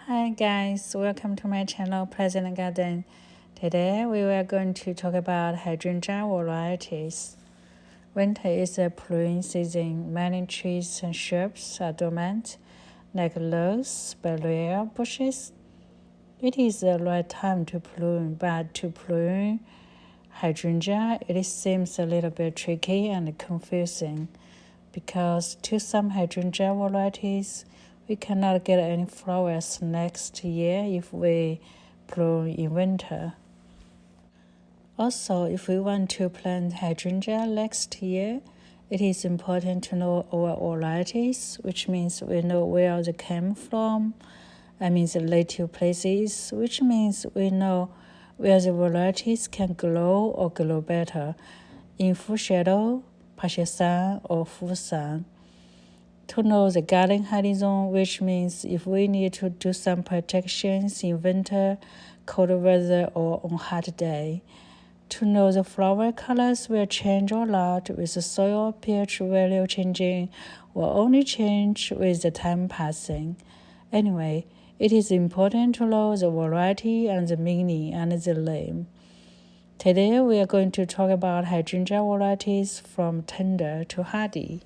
Hi guys, welcome to my channel Pleasant Garden. Today we are going to talk about hydrangea varieties. Winter is a prune season. Many trees and shrubs are dormant, like lows, barrier bushes. It is the right time to prune, but to prune hydrangea, it seems a little bit tricky and confusing, because to some hydrangea varieties, we cannot get any flowers next year if we prune in winter. Also, if we want to plant hydrangea next year, it is important to know our varieties, which means we know where they came from. I mean the native places, which means we know where the varieties can grow or grow better, in full shadow, partial sun, or full sun. To know the garden hiding zone, which means if we need to do some protections in winter, cold weather, or on hot day. To know the flower colors will change a lot with the soil pH value changing, or only change with the time passing. Anyway, it is important to know the variety and the meaning and the name. Today we are going to talk about hydrangea varieties from tender to hardy.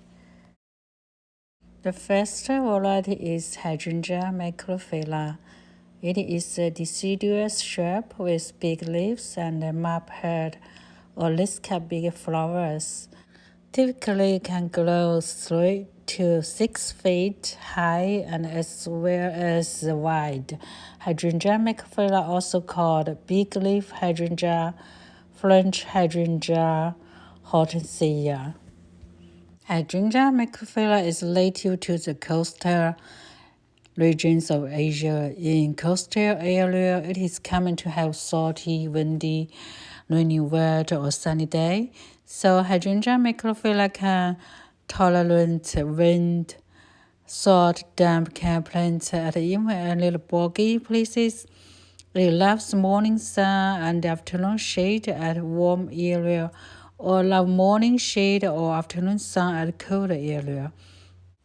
The first variety is Hydrangea macrophylla. It is a deciduous shrub with big leaves and a mop head or lisca big flowers. Typically can grow 3 to 6 feet high and as well as wide. Hydrangea macrophylla, also called big leaf hydrangea, French hydrangea, hortensia. Hydrangea macrophylla is native to the coastal regions of Asia. In coastal area, it is common to have salty, windy, rainy, wet, or sunny day. So hydrangea macrophylla can tolerate wind, salt, damp, can plant at even a little boggy places. It loves morning sun and afternoon shade at warm area, or love morning shade or afternoon sun at cold area.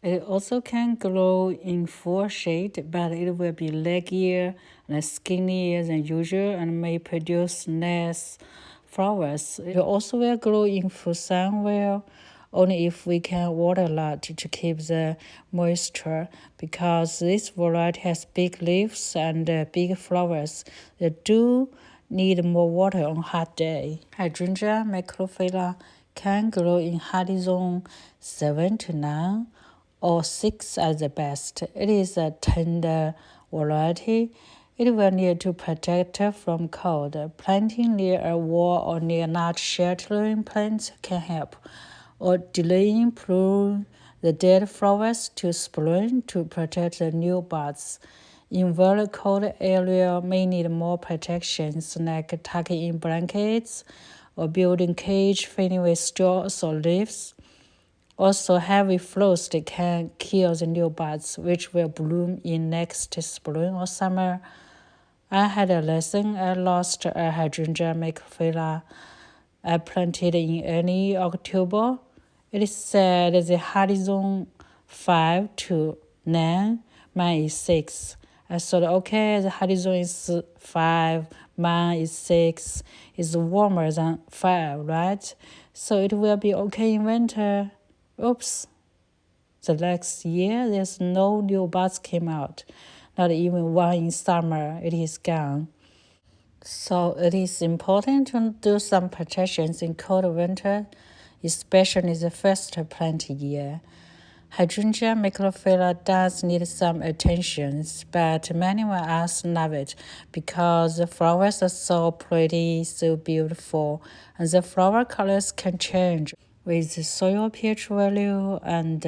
It also can grow in full shade, but it will be leggier and skinnier than usual and may produce less flowers. It also will grow in full sun well, only if we can water a lot to keep the moisture, because this variety has big leaves and big flowers. They do need more water on hot day. Hydrangea macrophylla can grow in hardy zone 7 to 9 or 6 at the best. It is a tender variety. It will need to protect from cold. Planting near a wall or near large sheltering plants can help, or delaying prune the dead flowers to spring to protect the new buds. In very cold area may need more protections, like tucking in blankets or building cage filling with straws or leaves. Also, heavy frost can kill the new buds, which will bloom in next spring or summer. I had a lesson. I lost a hydrangea macrophylla. I planted in early October. It is said the hardy zone 5 to 9, mine is 6. I thought, okay, the hardy zone is 5, mine is 6. It's warmer than 5, right? So it will be okay in winter. Oops. The next year, there's no new buds came out. Not even one in summer. It is gone. So it is important to do some protections in cold winter, especially the first plant year. Hydrangea macrophylla does need some attention, but many of us love it because the flowers are so pretty, so beautiful, and the flower colors can change with the soil pH value and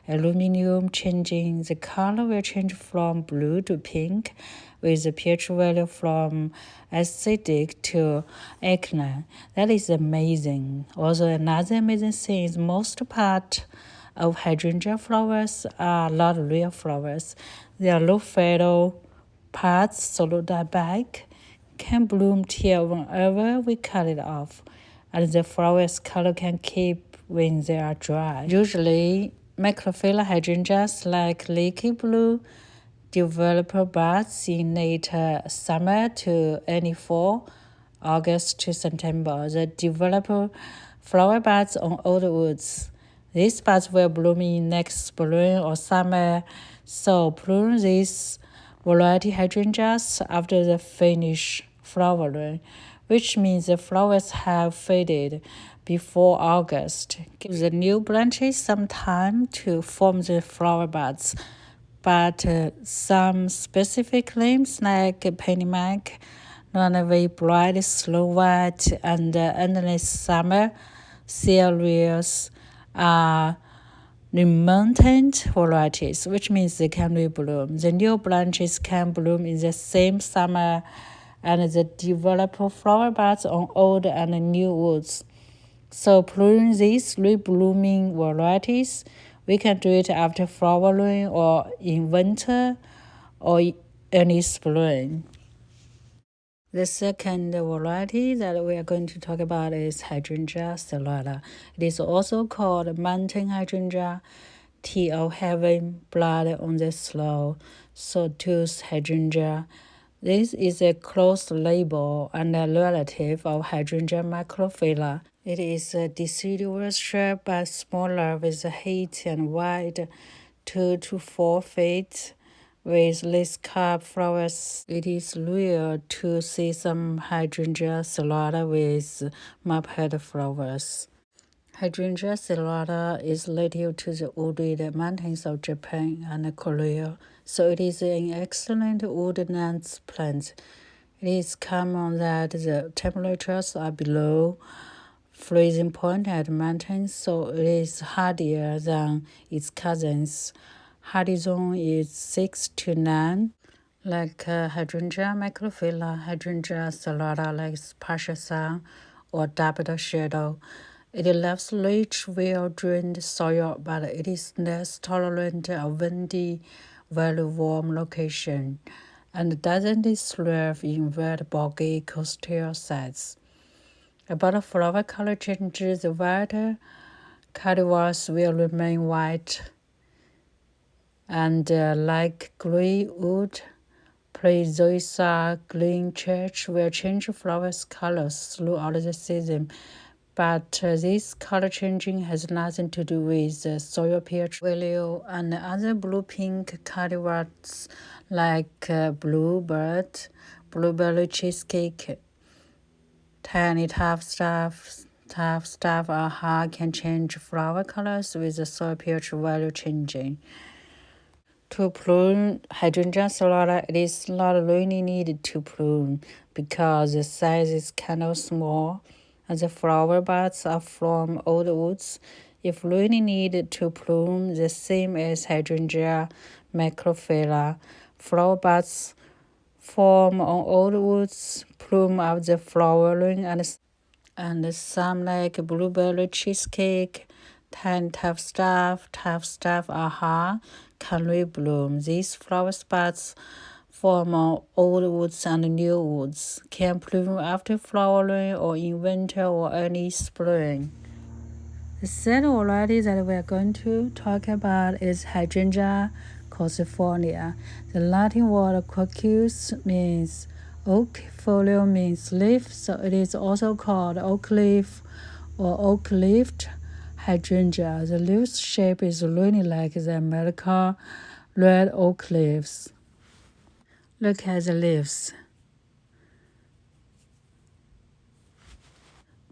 aluminum changing. The color will change from blue to pink, with the pH value from acidic to alkaline. That is amazing. Also, another amazing thing is most part of hydrangea flowers are not real flowers. They are low fatal parts, so that back can bloom till whenever we cut it off, and the flowers color can keep when they are dry. Usually, macrophylla hydrangeas like leaky blue, develop buds in late summer to early fall, August to September. They develop flower buds on old woods. These buds will bloom in next spring or summer, so prune these variety hydrangeas after they finish flowering, which means the flowers have faded before August. Give the new branches some time to form the flower buds, but some specific limbs like pennymac, runaway bright snow white, and endless summer cereals are remontant varieties, which means they can rebloom. The new branches can bloom in the same summer, and they develop flower buds on old and new woods. So prune these reblooming varieties. We can do it after flowering or in winter or early spring. The second variety that we are going to talk about is Hydrangea stellata. It is also called mountain hydrangea, tea of heaven, blood on the slow, sawtooth hydrangea. This is a close label and a relative of Hydrangea macrophylla. It is a deciduous shrub but smaller with height and wide, 2 to 4 feet. With lace cup flowers, it is rare to see some Hydrangea stellata with mop-head flowers. Hydrangea stellata is native to the wooded mountains of Japan and Korea, so it is an excellent woodland plant. It is common that the temperatures are below freezing point at mountains, so it is hardier than its cousins. Hardy zone is 6 to 9, like Hydrangea macrophylla. Hydrangea stellata likes partial sun or double shadow. It loves rich, well-drained soil, but it is less tolerant of windy, very warm location, and doesn't thrive in wet, boggy coastal sites. About flower color changes, the white cultivars will remain white, and like gray wood, Plesiosa green church will change flowers colors throughout the season, but this color changing has nothing to do with the soil pH value, and other blue-pink cultivars like bluebird, blueberry cheesecake, tiny tough stuff, aha, can change flower colors with the soil pH value changing. To prune Hydrangea stellata, it is not really needed to prune because the size is kind of small and the flower buds are from old woods. If really needed to prune, the same as Hydrangea macrophylla, flower buds form on old woods, plume of the flowering, and some like blueberry cheesecake, tiny tough stuff, aha, can rebloom. These flower spots form on old woods and new woods, can bloom after flowering or in winter or early spring. The third variety that we are going to talk about is Hydrangea caucifolia. The Latin word quercus means oak, folio means leaf, so it is also called oak leaf or oak-leafed hydrangea. The leaf shape is really like the American red oak leaves. Look at the leaves.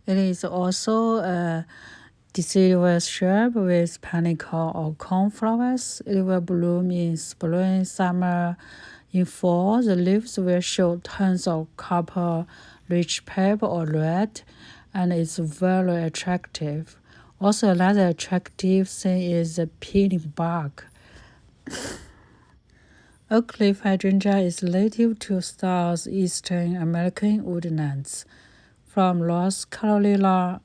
It is also a deciduous shrub with panicle or cornflowers. It will bloom in spring, summer. In fall, the leaves will show tons of copper, rich purple or red, and it's very attractive. Also, another attractive thing is the peeling bark. Oak leaf hydrangea is native to southeastern American woodlands, from North Carolina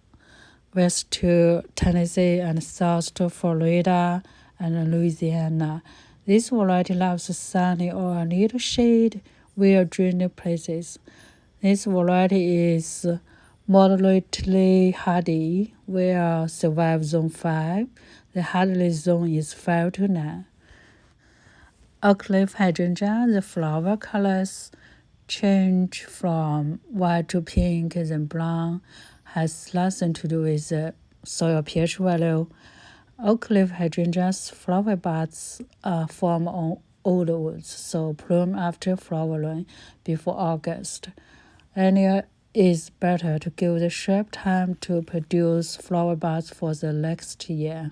west to Tennessee and south to Florida and Louisiana. This variety loves sunny or a little shade, well-drained places. This variety is moderately hardy, will survive zone 5. The hardiness zone is 5 to 9. oak leaf hydrangea, the flower colors change from white to pink, then brown, has nothing to do with the soil pH value. Oak leaf hydrangeas flower buds form on old woods, so bloom after flowering before August. And is better to give the shrub time to produce flower buds for the next year.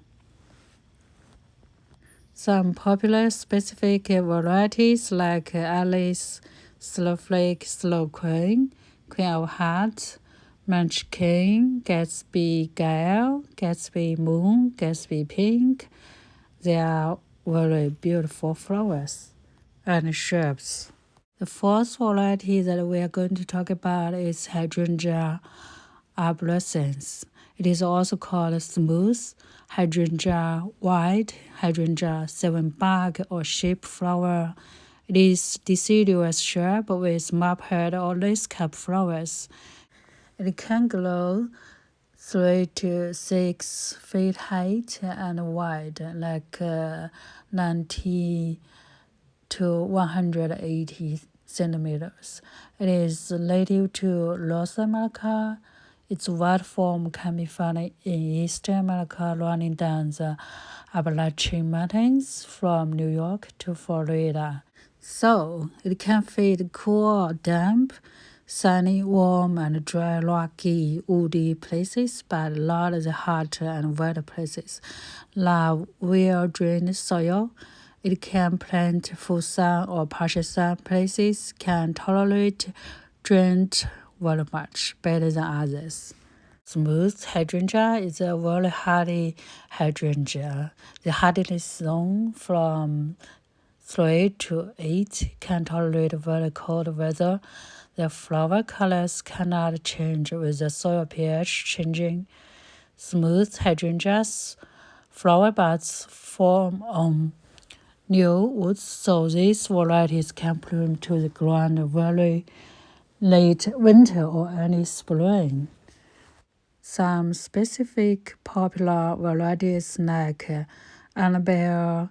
Some popular specific varieties like Alice, Snowflake, Slow Queen, Queen of Hearts, Munchkin, Gatsby Gale, Gatsby Moon, Gatsby Pink. They are very beautiful flowers and shrubs. The fourth variety that we are going to talk about is Hydrangea arborescens. It is also called smooth hydrangea, white hydrangea, seven-bug or sheep flower. It is deciduous shrub with mop-head or lace-cap flowers. It can grow 3 to 6 feet height and wide, like 90 to 180 centimeters. It is native to North America. Its wild form can be found in Eastern America, running down the Appalachian Mountains from New York to Florida. So it can fit cool or damp, sunny, warm, and dry, rocky, woody places, but not the hot and wet places. Love well-drained soil. It can plant full sun or partial sun places, can tolerate drought very much better than others. Smooth hydrangea is a very hardy hydrangea. The hardiness zone from 3 to 8 can tolerate very cold weather. The flower colors cannot change with the soil pH changing. Smooth hydrangeas flower buds form on new woods, so these varieties can bloom to the ground very late winter or early spring. Some specific popular varieties like Annabelle,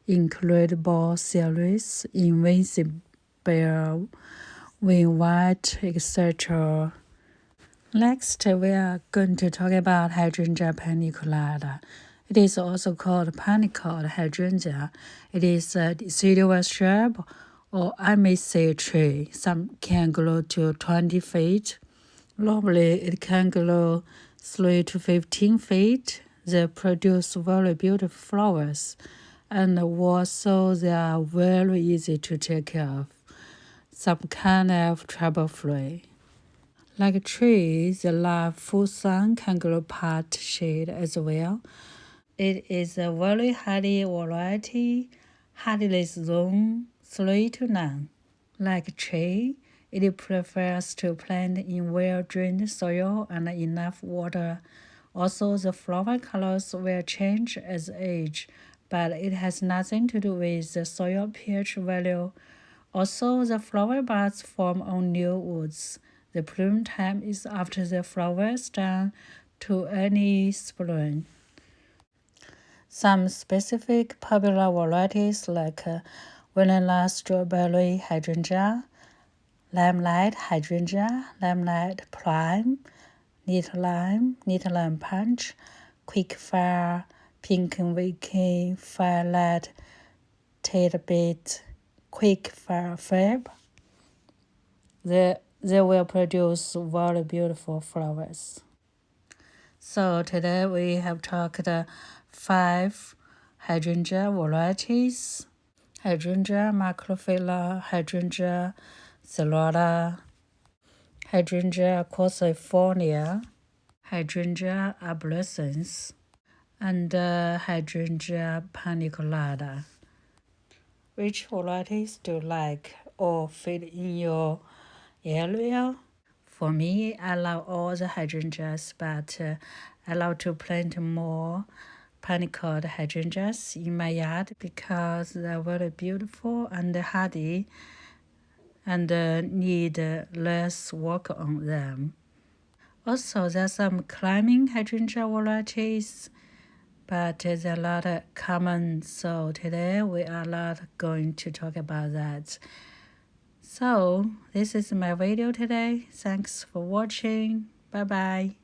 Incredible Series, Invincible, Wing White, etc. Next, we are going to talk about Hydrangea paniculata. It is also called panicled hydrangea. It is a deciduous shrub or amici tree. Some can grow to 20 feet. Normally, it can grow 3 to 15 feet. They produce very beautiful flowers, and also they are very easy to take care of. Some kind of trouble-free. Like trees, the love full sun can grow part shade as well. It is a very hardy variety, hardiness zone 3 to 9. Like a tree, it prefers to plant in well-drained soil and enough water. Also, the flower colors will change as age, but it has nothing to do with the soil pH value. Also, the flower buds form on new woods. The bloom time is after the flowers down to early spring. Some specific popular varieties like vanilla strawberry hydrangea, limelight hydrangea, limelight prime, neat lime punch, quick fire, pink and wiki, firelight, tidbit, quick fire fab. They will produce very beautiful flowers. So today we have talked 5 hydrangea varieties: Hydrangea macrophylla, Hydrangea cellular, Hydrangea quercifolia, Hydrangea arborescens, and Hydrangea paniculata. Which varieties do you like or fit in your area? For me, I love all the hydrangeas, but I love to plant more panicled hydrangeas in my yard because they're very beautiful and hardy and need less work on them. Also, there are some climbing hydrangea varieties, but there's a lot of common, so today we are not going to talk about that. So this is my video today. Thanks for watching. Bye bye.